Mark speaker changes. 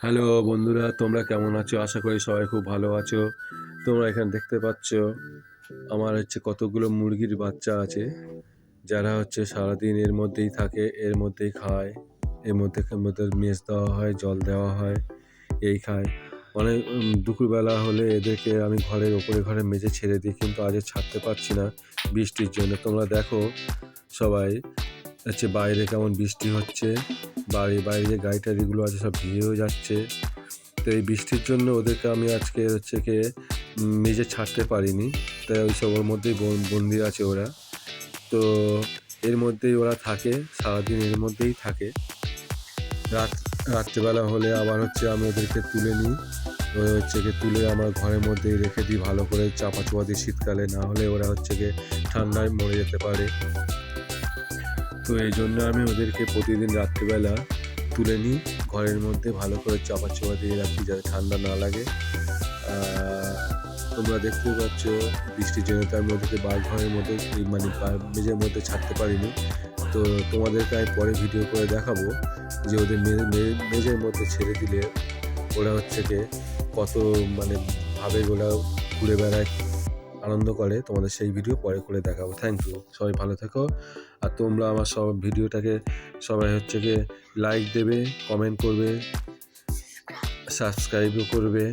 Speaker 1: Hello বন্ধুরা, তোমরা কেমন আছো? আশা করি সবাই খুব ভালো আছো। তোমরা এখানে দেখতে পাচ্ছ আমার কতগুলো মুরগির বাচ্চা আছে, যারা সারাদিন এর মধ্যেই থাকে, এর মধ্যেই খায়, এর মধ্যে মেজ দেওয়া হয়, জল দেওয়া হয়, এই খায়। অনেক দুপুরবেলা হলে এদেরকে আমি ঘরে মেজে ছেড়ে দিই, কিন্তু আজ ছাড়তে পারছি না বৃষ্টির জন্য। তোমরা দেখো সবাই, বাইরে কেমন বৃষ্টি হচ্ছে, বাইরে যে গাড়ি টাড়িগুলো আছে সব ভিজেও যাচ্ছে। তো এই বৃষ্টির জন্য ওদেরকে আমি আজকে নিজে ছাড়তে পারিনি, তাই ওই সবের মধ্যেই বন্দি আছে ওরা। তো এর মধ্যেই ওরা থাকে, সারাদিন এর মধ্যেই থাকে। রাত্রেবেলা হলে আবার আমি ওদেরকে তুলে নিই, তুলে আমার ঘরের মধ্যেই রেখে দিই ভালো করে চাপা চোপা দিই শীতকালে, না হলে ওরা ঠান্ডায় মরে যেতে পারে। তো এই জন্য আমি ওদেরকে প্রতিদিন রাত্রিবেলা তুলে নিই, ঘরের মধ্যে ভালো করে চাপা চোপা দিয়ে রাখি যাতে ঠান্ডা না লাগে। তোমরা দেখতেই পাচ্ছ বৃষ্টির জন্য আমি ওদেরকে ঘরের মধ্যে মেঝের মধ্যে ছাড়তে পারিনি। তো তোমাদেরকে আমি পরে ভিডিও করে দেখাবো যে ওদের মেঝের মধ্যে ছেড়ে দিলে ওরা কত ভাবে ওরা ঘুরে বেড়ায়, আনন্দ করে। তোমাদের সেই ভিডিও পরে করে দেখাবো। থ্যাংক ইউ, সবাই ভালো থেকো। আর তোমরা আমার সব ভিডিওটাকে সবাই লাইক দেবে, কমেন্ট করবে, সাবস্ক্রাইবও করবে।